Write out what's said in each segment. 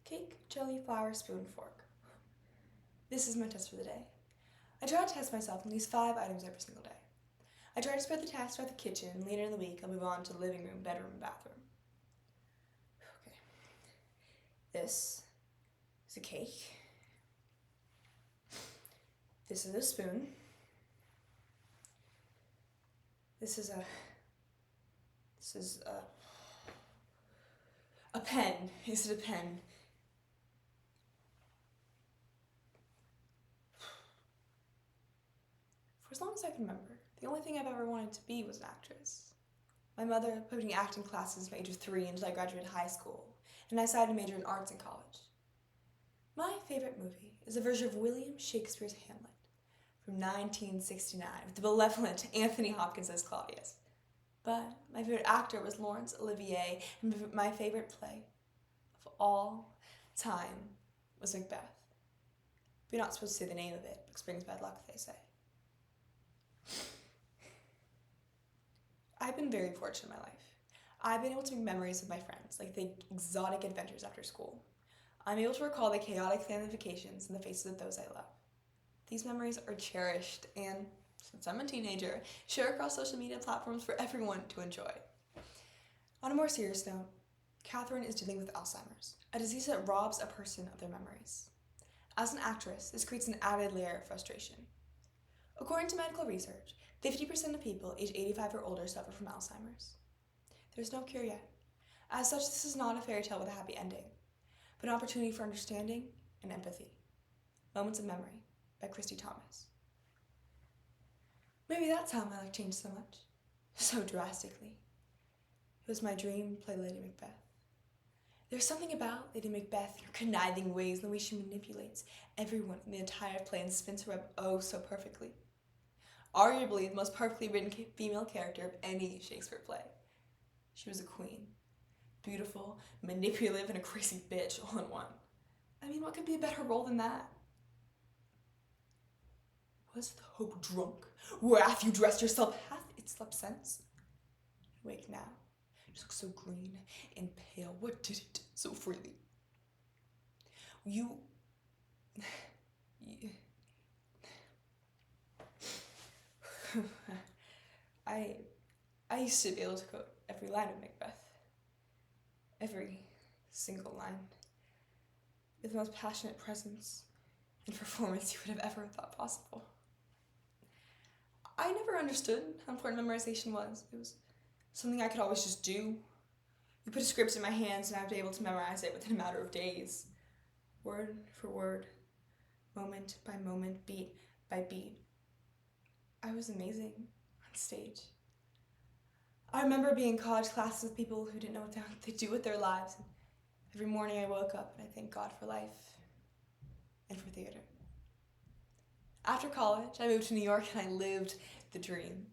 Cake, jelly, flour, spoon, fork. This is my test for the day. I try to test myself on these 5 items every single day. I try to spread the task throughout the kitchen, and later in the week I'll move on to the living room, bedroom, and bathroom. Okay. This is a cake. This is a spoon. This is a pen. Is it a pen? For as long as I can remember, the only thing I've ever wanted to be was an actress. My mother put me in acting classes from age of 3 until I graduated high school, and I decided to major in arts in college. My favorite movie is a version of William Shakespeare's Hamlet from 1969 with the benevolent Anthony Hopkins as Claudius. But my favorite actor was Laurence Olivier, and my favorite play of all time was Macbeth. But you're not supposed to say the name of it, because it brings bad luck, they say. I've been very fortunate in my life. I've been able to make memories with my friends, like the exotic adventures after school. I'm able to recall the chaotic family vacations and the faces of those I love. These memories are cherished and, since I'm a teenager, share across social media platforms for everyone to enjoy. On a more serious note, Catherine is dealing with Alzheimer's, a disease that robs a person of their memories. As an actress, this creates an added layer of frustration. According to medical research, 50% of people aged 85 or older suffer from Alzheimer's. There's no cure yet. As such, this is not a fairy tale with a happy ending, but an opportunity for understanding and empathy. Moments of Memory by Kristy. Maybe that's how my life changed so much, so drastically. It was my dream to play Lady Macbeth. There's something about Lady Macbeth and her conniving ways and the way she manipulates everyone in the entire play and spins her web oh so perfectly. Arguably the most perfectly written female character of any Shakespeare play. She was a queen. Beautiful, manipulative, and a crazy bitch all in one. I mean, what could be a better role than that? Was the hope drunk? Whereath you dressed yourself hath it slept since? Wake now. You look so green and pale. What did it so freely? I used to be able to quote every line of Macbeth. Every single line. With the most passionate presence and performance you would have ever thought possible. I never understood how important memorization was. It was something I could always just do. You put a script in my hands and I was able to memorize it within a matter of days. Word for word, moment by moment, beat by beat. I was amazing on stage. I remember being in college classes with people who didn't know what they do with their lives. And every morning I woke up and I thank God for life and for theater. After college, I moved to New York and I lived the dream.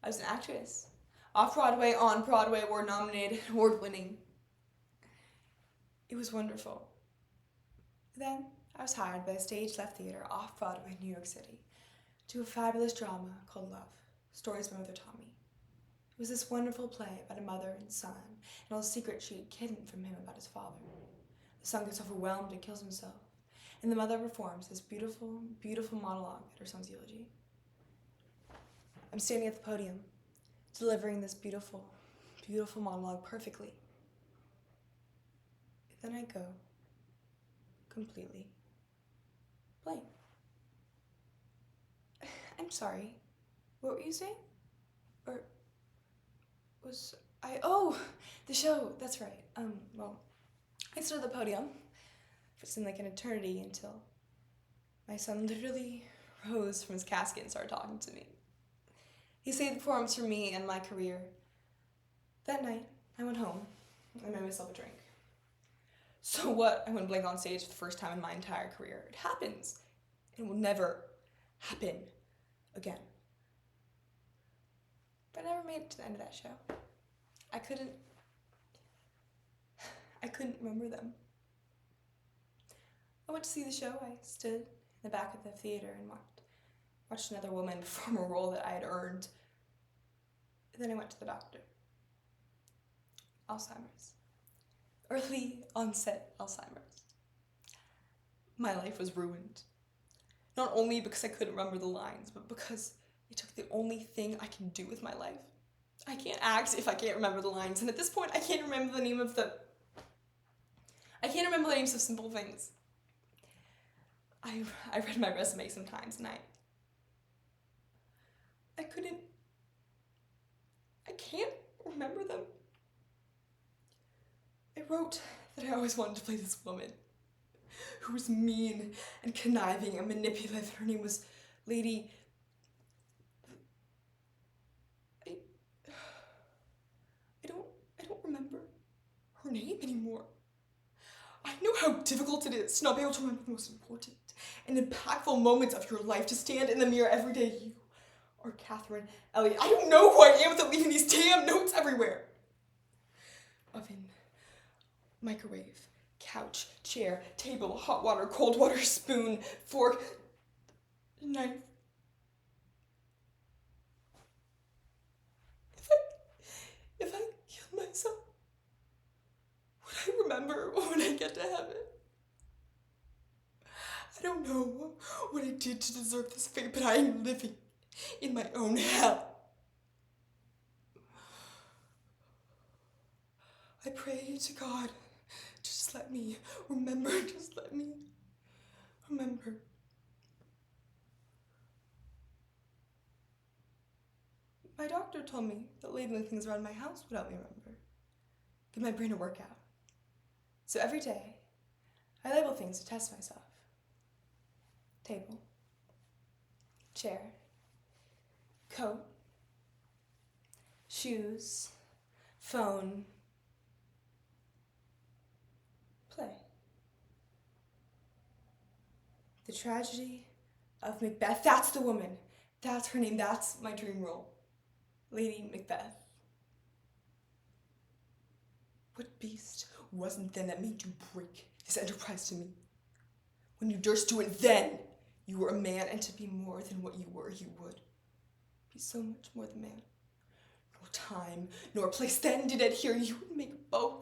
I was an actress. Off-Broadway, on-Broadway, award-nominated, award-winning. It was wonderful. Then, I was hired by a stage-left theater off-Broadway in New York City to a fabulous drama called Love, Stories my Mother Taught Me. It was this wonderful play about a mother and son and all the secrets she had hidden from him about his father. The son gets overwhelmed and kills himself, and the mother performs this beautiful, beautiful monologue at her son's eulogy. I'm standing at the podium, delivering this beautiful, beautiful monologue perfectly. Then I go completely blank. I'm sorry, what were you saying? Or was I, oh, the show, that's right. Well, I stood at the podium for it seemed like an eternity until my son literally rose from his casket and started talking to me. He saved the performance for me and my career. That night, I went home and made myself a drink. So what? I went blank on stage for the first time in my entire career. It happens. It will never happen again. But I never made it to the end of that show. I couldn't remember them. I went to see the show. I stood in the back of the theater and watched another woman perform a role that I had earned. And then I went to the doctor. Alzheimer's. early onset Alzheimer's. My life was ruined. Not only because I couldn't remember the lines, but because it took the only thing I can do with my life. I can't act if I can't remember the lines, and at this point, I can't remember the names of simple things. I read my resume sometimes, and I can't remember them. I wrote that I always wanted to play this woman who was mean and conniving and manipulative. Her name was Lady... I don't remember her name anymore. I know how difficult it is to not be able to remember the most important and impactful moments of your life, to stand in the mirror every day. You are Catherine Elliott. I don't know who I am without leaving these damn notes everywhere. Oven, microwave, couch, chair, table, hot water, cold water, spoon, fork, knife. If I killed myself, would I remember when I get to heaven? I don't know what I did to deserve this fate, but I am living in my own hell. I pray to God, just let me remember, just let me remember. My doctor told me that labeling things around my house would help me remember, give my brain a workout. So every day, I label things to test myself. Table, chair, coat, shoes, phone, play. The tragedy of Macbeth. That's the woman. That's her name. That's my dream role. Lady Macbeth. What beast wasn't then that made you break this enterprise to me? When you durst do it then, you were a man, and to be more than what you were, you would be so much more than man. Nor time, nor place then did adhere, you would make both.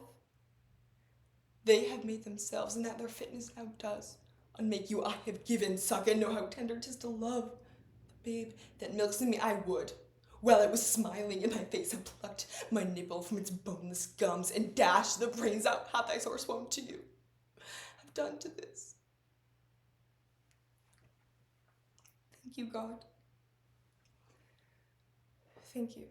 They have made themselves, and that their fitness now does unmake you. I have given, suck, and know how tender 'tis to love. The babe that milks in me, I would, while it was smiling in my face, have plucked my nipple from its boneless gums, and dashed the brains out, hath thy sore wont to you have done to this. Thank you, God. Thank you.